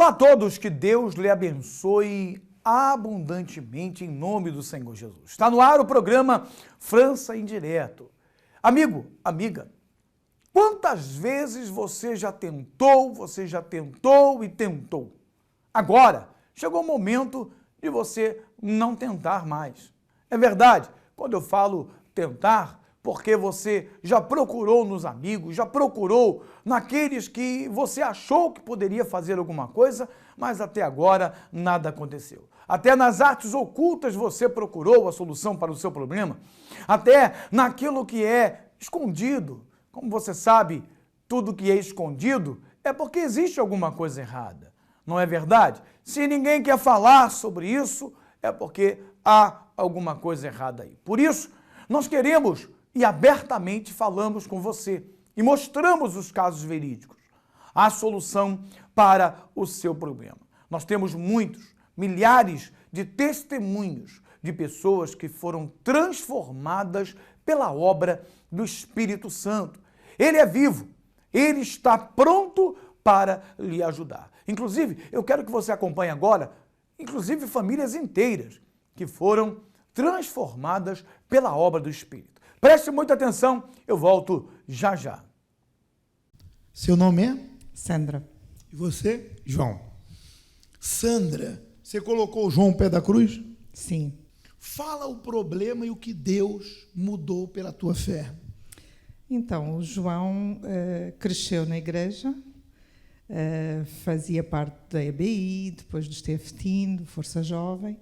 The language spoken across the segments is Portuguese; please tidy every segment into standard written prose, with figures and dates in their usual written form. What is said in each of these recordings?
Olá a todos, que Deus lhe abençoe abundantemente em nome do Senhor Jesus. Está no ar o programa França em Direto. Amigo, amiga, quantas vezes você já tentou e tentou? Agora, chegou o momento de você não tentar mais. É verdade, quando eu falo tentar, porque você já procurou nos amigos, já procurou naqueles que você achou que poderia fazer alguma coisa, mas até agora nada aconteceu. Até nas artes ocultas você procurou a solução para o seu problema, até naquilo que é escondido. Como você sabe, tudo que é escondido é porque existe alguma coisa errada, não é verdade? Se ninguém quer falar sobre isso, é porque há alguma coisa errada aí. Por isso, nós queremos e abertamente falamos com você e mostramos os casos verídicos, a solução para o seu problema. Nós temos muitos, milhares de testemunhos de pessoas que foram transformadas pela obra do Espírito Santo. Ele é vivo, ele está pronto para lhe ajudar. Inclusive, eu quero que você acompanhe agora, inclusive famílias inteiras que foram transformadas pela obra do Espírito. Preste muita atenção, eu volto já já. Seu nome é? Sandra. E você? João. Sandra, você colocou o João ao pé da cruz? Sim. Fala o problema e o que Deus mudou pela tua fé. Então, o João cresceu na igreja, fazia parte da EBI, depois do Steftin, do Força Jovem.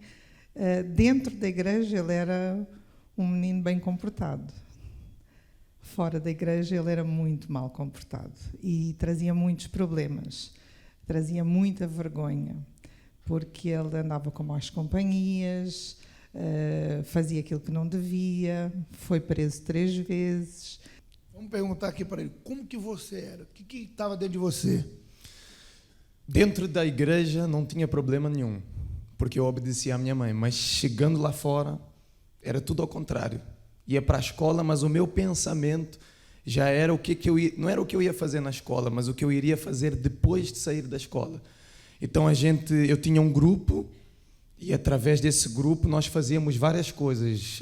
Dentro da igreja ele era um menino bem comportado. Fora da igreja ele era muito mal comportado e trazia muitos problemas, trazia muita vergonha, porque ele andava com más companhias, fazia aquilo que não devia, foi preso 3 vezes. Vamos perguntar aqui para ele, como que você era? O que estava dentro de você? Dentro da igreja não tinha problema nenhum, porque eu obedecia à minha mãe, mas chegando lá fora era tudo ao contrário. Ia para a escola, mas o meu pensamento já era não era o que eu ia fazer na escola, mas o que eu iria fazer depois de sair da escola. Então eu tinha um grupo e através desse grupo nós fazíamos várias coisas,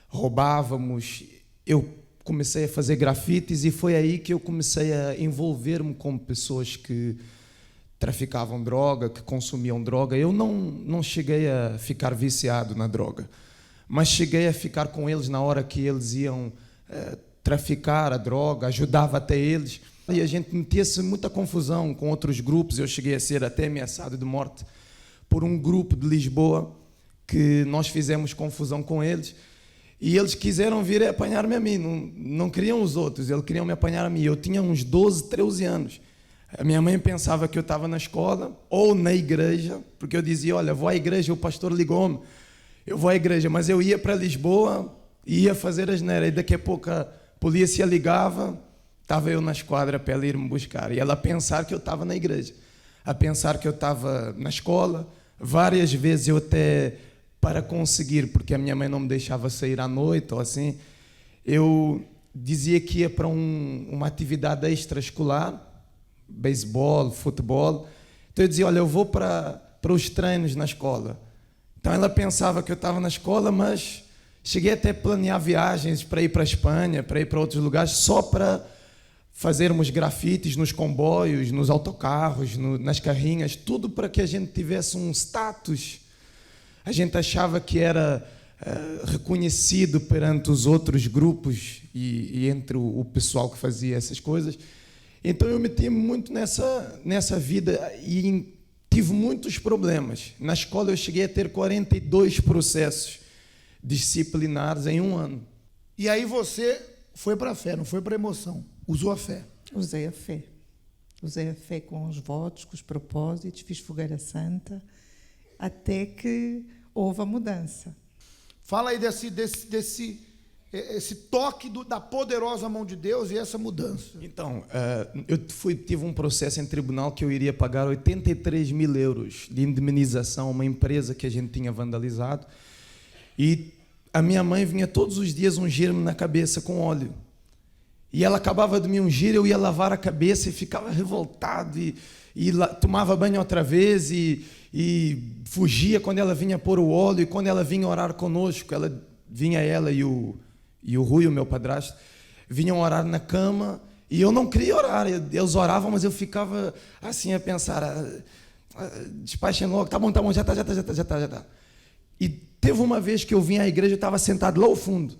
roubávamos. Eu comecei a fazer grafites e foi aí que eu comecei a envolver-me com pessoas que traficavam droga, que consumiam droga. Eu não cheguei a ficar viciado na droga, mas cheguei a ficar com eles na hora que eles iam traficar a droga, ajudava até eles. E a gente metia-se muita confusão com outros grupos. Eu cheguei a ser até ameaçado de morte por um grupo de Lisboa que nós fizemos confusão com eles. E eles quiseram vir apanhar-me a mim, não queriam os outros, eles queriam me apanhar a mim. Eu tinha uns 12, 13 anos. A minha mãe pensava que eu estava na escola ou na igreja, porque eu dizia, olha, vou à igreja, o pastor ligou-me. Eu vou à igreja, mas eu ia para Lisboa e ia fazer asneira. E daqui a pouco a polícia ligava, estava eu na esquadra para ela ir me buscar. E ela a pensar que eu estava na igreja, a pensar que eu estava na escola. Várias vezes eu até, para conseguir, porque a minha mãe não me deixava sair à noite ou assim, eu dizia que ia para uma atividade extraescolar, beisebol, futebol. Então eu dizia, olha, eu vou para os treinos na escola. Então ela pensava que eu estava na escola, mas cheguei até a planear viagens para ir para a Espanha, para ir para outros lugares, só para fazermos grafites nos comboios, nos autocarros, nas carrinhas, tudo para que a gente tivesse um status. A gente achava que era reconhecido perante os outros grupos e entre o pessoal que fazia essas coisas. Então eu meti-me muito nessa vida e tive muitos problemas. Na escola eu cheguei a ter 42 processos disciplinares em 1 ano. E aí você foi para a fé, não foi para a emoção. Usou a fé. Usei a fé. Usei a fé com os votos, com os propósitos, fiz fogueira santa, até que houve a mudança. Fala aí esse toque da poderosa mão de Deus e essa mudança. Então, eu tive um processo em tribunal que eu iria pagar 83 mil euros de indemnização a uma empresa que a gente tinha vandalizado. E a minha mãe vinha todos os dias ungir-me na cabeça com óleo. E ela acabava de me ungir, eu ia lavar a cabeça e ficava revoltado tomava banho outra vez e fugia quando ela vinha pôr o óleo, e quando ela vinha orar conosco, ela e o Rui, o meu padrasto, vinham orar na cama, e eu não queria orar. Eles oravam, mas eu ficava assim a pensar, despachem logo, tá bom, já tá. E teve uma vez que eu vim à igreja, eu estava sentado lá ao fundo,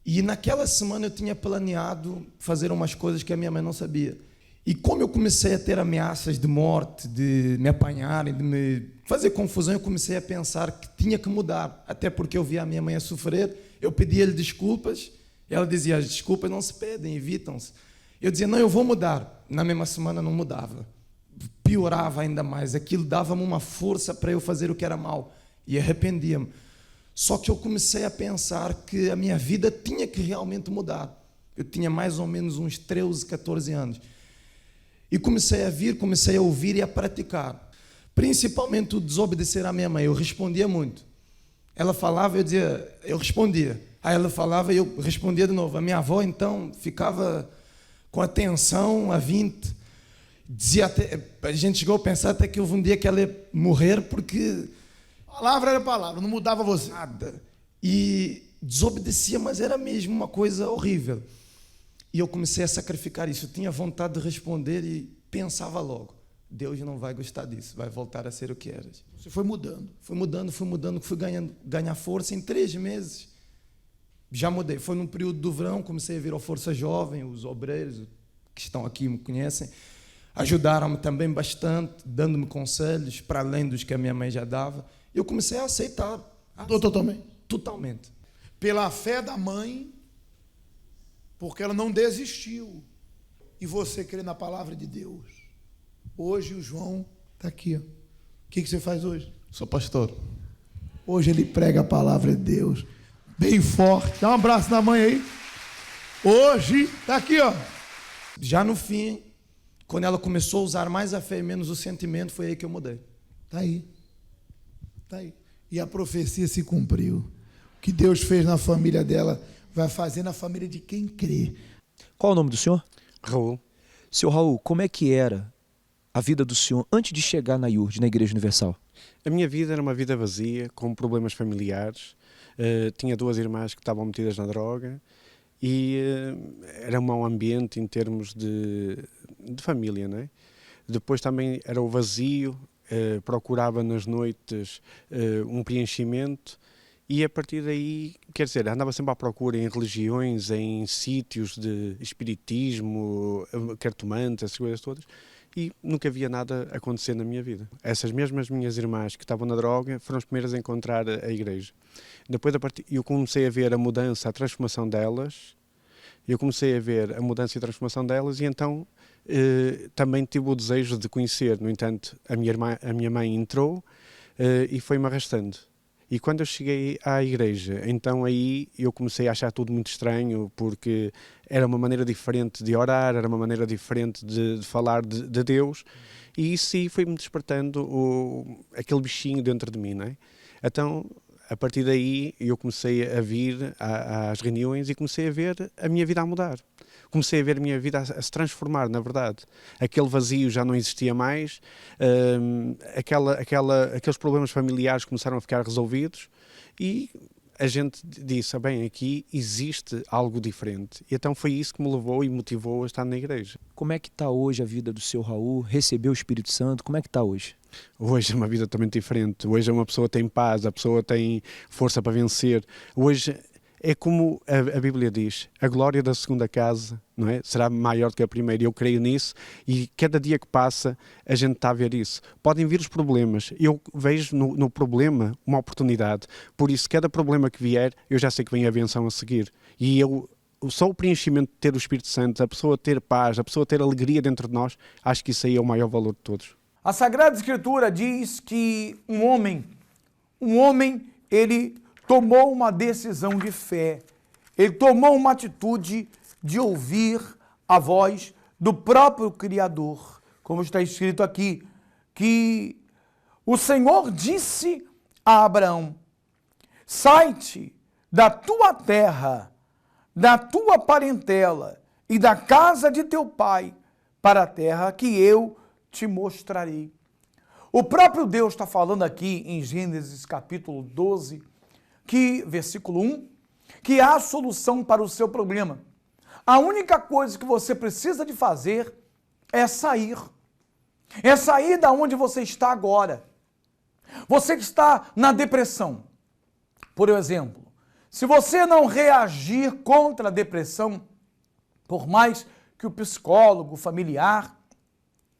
e naquela semana eu tinha planeado fazer umas coisas que a minha mãe não sabia. E como eu comecei a ter ameaças de morte, de me apanharem, de me fazer confusão, eu comecei a pensar que tinha que mudar. Até porque eu via a minha mãe a sofrer, eu pedia-lhe desculpas, ela dizia, as desculpas não se pedem, evitam-se. Eu dizia, não, eu vou mudar. Na mesma semana não mudava. Piorava ainda mais. Aquilo dava-me uma força para eu fazer o que era mau. E arrependia-me. Só que eu comecei a pensar que a minha vida tinha que realmente mudar. Eu tinha mais ou menos uns 13, 14 anos. E comecei a ouvir e a praticar. Principalmente o desobedecer à minha mãe. Eu respondia muito. Ela falava, eu respondia. Aí ela falava e eu respondia de novo. A minha avó, então, ficava com atenção a 20. A gente chegou a pensar até que houve um dia que ela ia morrer porque... Palavra era palavra, não mudava você. Nada. E desobedecia, mas era mesmo uma coisa horrível. E eu comecei a sacrificar isso. Eu tinha vontade de responder e pensava logo, Deus não vai gostar disso, vai voltar a ser o que eras. Você foi mudando. Fui mudando, fui ganhar força. Em 3 meses, já mudei. Foi num período do verão, comecei a vir ao Força Jovem, os obreiros que estão aqui me conhecem, ajudaram-me também bastante, dando-me conselhos, para além dos que a minha mãe já dava. Eu comecei a aceitar. Totalmente? Totalmente. Pela fé da mãe, porque ela não desistiu. E você crê na palavra de Deus. Hoje o João está aqui. Ó. O que você faz hoje? Sou pastor. Hoje ele prega a palavra de Deus. Bem forte. Dá um abraço na mãe aí. Hoje está aqui, ó. Já no fim, quando ela começou a usar mais a fé e menos o sentimento, foi aí que eu mudei. Está aí. Está aí. E a profecia se cumpriu. O que Deus fez na família dela, vai fazer na família de quem crê. Qual o nome do senhor? Raul. Seu Raul, como é que era a vida do senhor antes de chegar na IURD, na Igreja Universal? A minha vida era uma vida vazia, com problemas familiares. Tinha 2 irmãs que estavam metidas na droga e era um mau ambiente em termos de família, não é? Depois também era o vazio, procurava nas noites um preenchimento. E a partir daí, quer dizer, andava sempre à procura em religiões, em sítios de espiritismo, cartomante, essas coisas todas, e nunca havia nada acontecer na minha vida. Essas mesmas minhas irmãs que estavam na droga foram as primeiras a encontrar a igreja. Depois eu comecei a ver a mudança, a transformação delas, e então também tive o desejo de conhecer. No entanto, a minha mãe entrou e foi-me arrastando. E quando eu cheguei à igreja, então aí eu comecei a achar tudo muito estranho, porque era uma maneira diferente de orar, era uma maneira diferente de falar de Deus, e isso sim foi-me despertando aquele bichinho dentro de mim, não é? Então, a partir daí, eu comecei a vir às reuniões e comecei a ver a minha vida a mudar. Comecei a ver a minha vida a se transformar, na verdade. Aquele vazio já não existia mais, aqueles problemas familiares começaram a ficar resolvidos e a gente disse, bem, aqui existe algo diferente. E então foi isso que me levou e motivou a estar na igreja. Como é que está hoje a vida do seu Raul? Recebeu o Espírito Santo? Como é que está hoje? Hoje é uma vida totalmente diferente. Hoje uma pessoa tem paz, a pessoa tem força para vencer. Hoje é como a Bíblia diz, a glória da segunda casa, não é? Será maior do que a primeira. Eu creio nisso e cada dia que passa a gente está a ver isso. Podem vir os problemas. Eu vejo no problema uma oportunidade. Por isso, cada problema que vier, eu já sei que vem a benção a seguir. E só o preenchimento de ter o Espírito Santo, a pessoa ter paz, a pessoa ter alegria dentro de nós, acho que isso aí é o maior valor de todos. A Sagrada Escritura diz que um homem, ele tomou uma decisão de fé. Ele tomou uma atitude de ouvir a voz do próprio Criador. Como está escrito aqui, que o Senhor disse a Abraão, sai-te da tua terra, da tua parentela e da casa de teu pai para a terra que eu te mostrarei. O próprio Deus está falando aqui em Gênesis capítulo 12, versículo 1, que há solução para o seu problema. A única coisa que você precisa de fazer é sair. É sair da onde você está agora. Você que está na depressão, por exemplo, se você não reagir contra a depressão, por mais que o psicólogo, o familiar,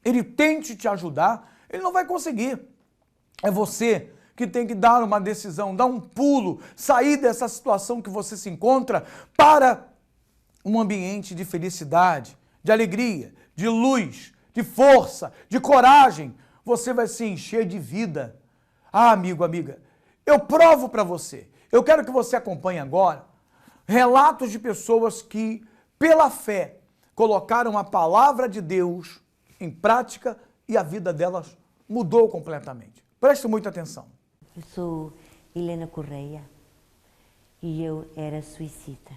ele tente te ajudar, ele não vai conseguir. É você que tem que dar uma decisão, dar um pulo, sair dessa situação que você se encontra para um ambiente de felicidade, de alegria, de luz, de força, de coragem. Você vai se encher de vida. Ah, amigo, amiga, eu provo para você. Eu quero que você acompanhe agora relatos de pessoas que, pela fé, colocaram a palavra de Deus em prática e a vida delas mudou completamente. Preste muita atenção. Eu sou Helena Correia e eu era suicida.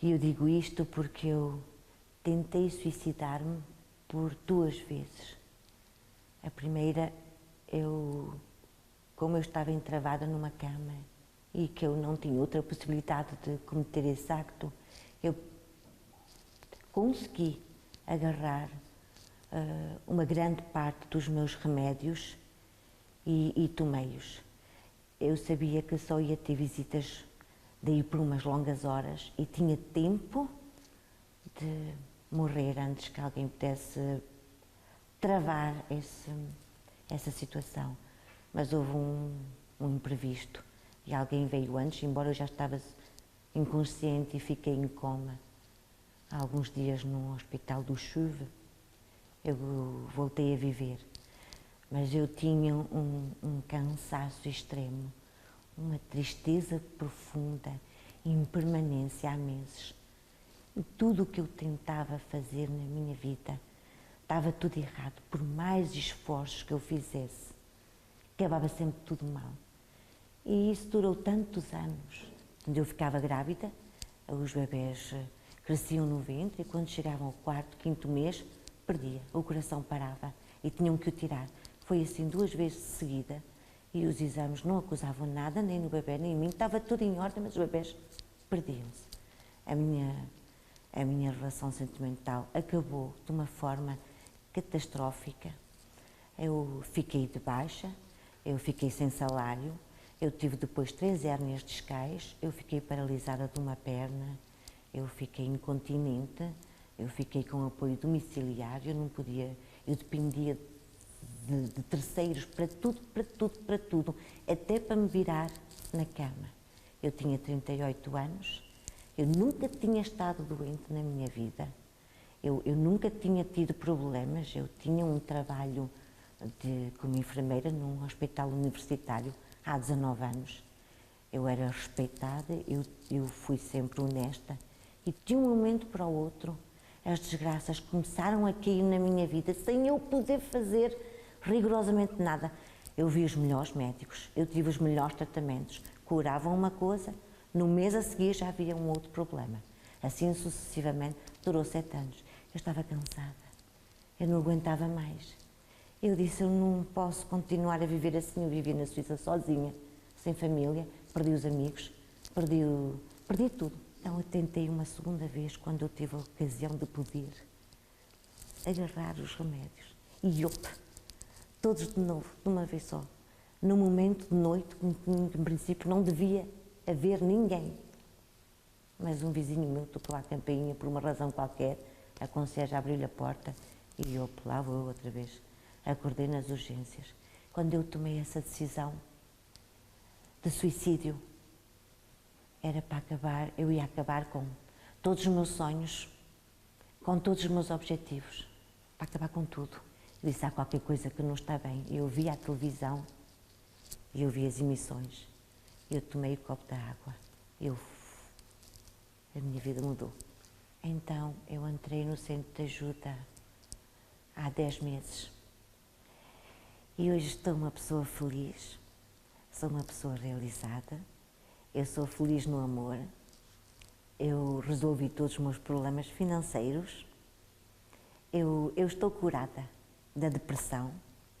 E eu digo isto porque eu tentei suicidar-me por 2 vezes. A primeira, como eu estava entravada numa cama e que eu não tinha outra possibilidade de cometer esse acto, eu consegui agarrar uma grande parte dos meus remédios e tomei-os. Eu sabia que só ia ter visitas daí por umas longas horas e tinha tempo de morrer antes que alguém pudesse travar essa situação. Mas houve um imprevisto e alguém veio antes, embora eu já estava inconsciente e fiquei em coma. Há alguns dias no hospital do Chuve, eu voltei a viver. Mas eu tinha um cansaço extremo, uma tristeza profunda, impermanência há meses. E tudo o que eu tentava fazer na minha vida estava tudo errado, por mais esforços que eu fizesse. Acabava sempre tudo mal. E isso durou tantos anos. Quando eu ficava grávida, os bebés cresciam no ventre e quando chegavam ao 4º, 5º mês, perdia, o coração parava e tinham que o tirar. Foi assim 2 vezes de seguida e os exames não acusavam nada, nem no bebê nem em mim, estava tudo em ordem, mas os bebés perdiam-se. A minha relação sentimental acabou de uma forma catastrófica. Eu fiquei de baixa, eu fiquei sem salário, eu tive depois 3 hérnias discais, eu fiquei paralisada de uma perna, eu fiquei incontinente, eu fiquei com apoio domiciliário, eu não podia, eu dependia de terceiros para tudo, até para me virar na cama. Eu tinha 38 anos, eu nunca tinha estado doente na minha vida, eu nunca tinha tido problemas, eu tinha um trabalho como enfermeira num hospital universitário há 19 anos. Eu era respeitada, eu fui sempre honesta e de um momento para o outro as desgraças começaram a cair na minha vida sem eu poder fazer rigorosamente nada. Eu vi os melhores médicos, eu tive os melhores tratamentos, curavam uma coisa, no mês a seguir já havia um outro problema. Assim sucessivamente, durou 7 anos. Eu estava cansada, eu não aguentava mais. Eu disse, eu não posso continuar a viver assim, eu vivia na Suíça sozinha, sem família, perdi os amigos, perdi tudo. Então eu tentei uma segunda vez, quando eu tive a ocasião de poder agarrar os remédios. E todos de novo, de uma vez só. No momento de noite, em princípio não devia haver ninguém. Mas um vizinho meu tocou a campainha por uma razão qualquer, a concierge abriu-lhe a porta e lá vou eu outra vez. Acordei nas urgências. Quando eu tomei essa decisão de suicídio, era para acabar, eu ia acabar com todos os meus sonhos, com todos os meus objetivos, para acabar com tudo. Eu disse, há qualquer coisa que não está bem. Eu vi a televisão, eu vi as emissões, eu tomei o copo da água, a minha vida mudou. Então eu entrei no centro de ajuda há 10 meses e hoje estou uma pessoa feliz, sou uma pessoa realizada, eu sou feliz no amor, Eu resolvi todos os meus problemas financeiros. Eu estou curada da depressão.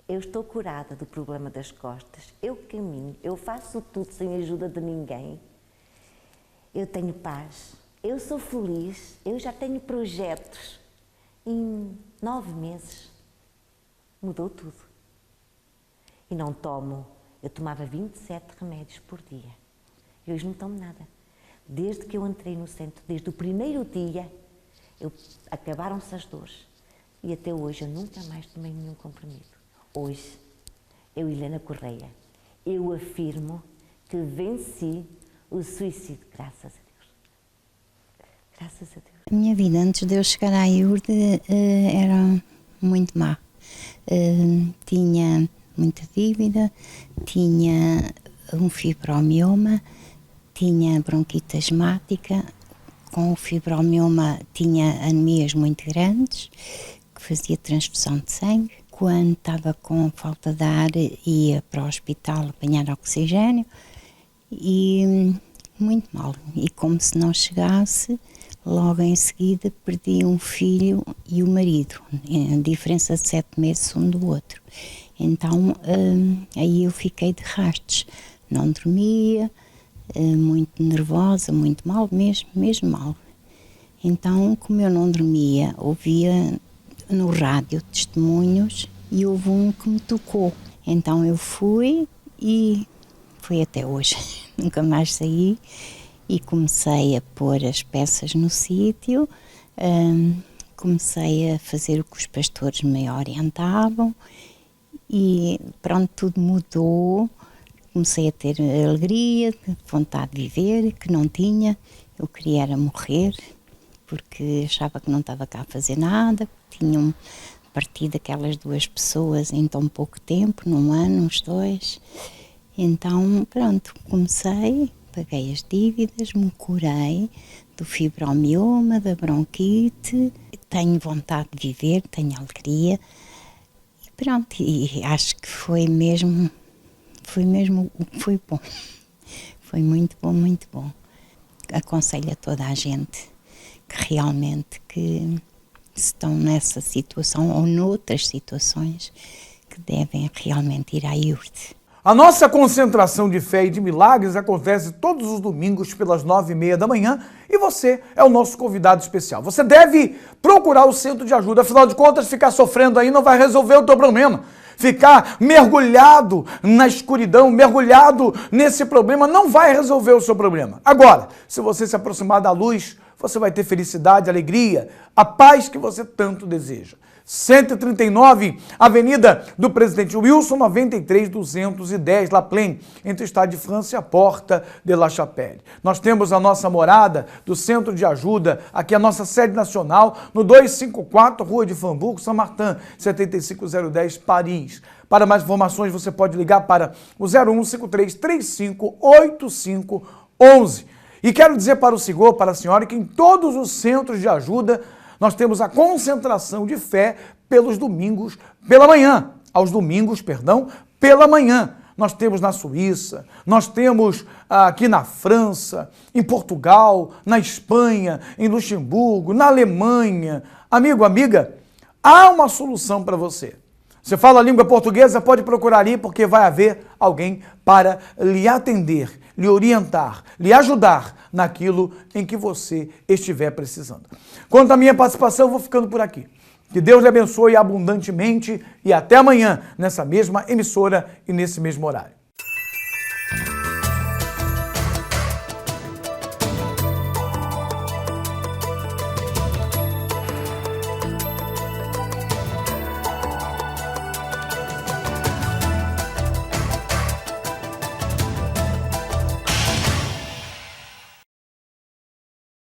Eu estou curada do problema das costas. Eu caminho, eu faço tudo sem ajuda de ninguém. Eu tenho paz. Eu sou feliz. Eu já tenho projetos. Em 9 meses mudou tudo. E não tomo. Eu tomava 27 remédios por dia. E hoje não tomo nada. Desde que eu entrei no centro, desde o primeiro dia, acabaram-se as dores. E até hoje eu nunca mais tomei nenhum comprimido. Hoje, eu, Helena Correia, eu afirmo que venci o suicídio, graças a Deus. Graças a Deus. A minha vida antes de eu chegar à IURD era muito má. Tinha muita dívida, tinha um fibromioma, tinha bronquite asmática. Com o fibromioma tinha anemias muito grandes, que fazia transfusão de sangue. Quando estava com falta de ar, ia para o hospital apanhar oxigênio e muito mal. E como se não chegasse, logo em seguida perdi um filho e o marido, a diferença de 7 meses um do outro. Então aí eu fiquei de rastos, não dormia, muito nervosa, muito mal, mesmo mal. Então, como eu não dormia, ouvia no rádio testemunhos e houve um que me tocou. Então eu fui e foi até hoje. Nunca mais saí e comecei a pôr as peças no sítio, comecei a fazer o que os pastores me orientavam e pronto, tudo mudou. Comecei a ter alegria, vontade de viver, que não tinha. Eu queria era morrer, porque achava que não estava cá a fazer nada. Tinham partido aquelas 2 pessoas em tão pouco tempo, num ano, uns 2. Então, pronto, comecei, paguei as dívidas, me curei do fibromioma, da bronquite. Tenho vontade de viver, tenho alegria. E pronto, e acho que foi bom. Foi muito bom, muito bom. Aconselho a toda a gente que realmente que estão nessa situação ou noutras situações que devem realmente ir à IURD. A nossa concentração de fé e de milagres acontece todos os domingos pelas 9h30 da manhã e você é o nosso convidado especial. Você deve procurar o centro de ajuda, afinal de contas, ficar sofrendo aí não vai resolver o teu problema. Ficar mergulhado na escuridão, mergulhado nesse problema, não vai resolver o seu problema. Agora, se você se aproximar da luz, você vai ter felicidade, alegria, a paz que você tanto deseja. 139, Avenida do Presidente Wilson, 93.210, La Plaine, entre o Estado de França e a Porta de La Chapelle. Nós temos a nossa morada do Centro de Ajuda, aqui a nossa sede nacional, no 254, Rua de Fambourg, Saint-Martin, 75010, Paris. Para mais informações, você pode ligar para o 0153 358511. E quero dizer para o senhor, para a senhora, que em todos os centros de ajuda nós temos a concentração de fé pelos domingos, pela manhã, pela manhã. Nós temos na Suíça, nós temos aqui na França, em Portugal, na Espanha, em Luxemburgo, na Alemanha. Amigo, amiga, há uma solução para você. Você fala a língua portuguesa, pode procurar ali, porque vai haver alguém para lhe atender, lhe orientar, lhe ajudar naquilo em que você estiver precisando. Quanto à minha participação, eu vou ficando por aqui. Que Deus lhe abençoe abundantemente e até amanhã, nessa mesma emissora e nesse mesmo horário.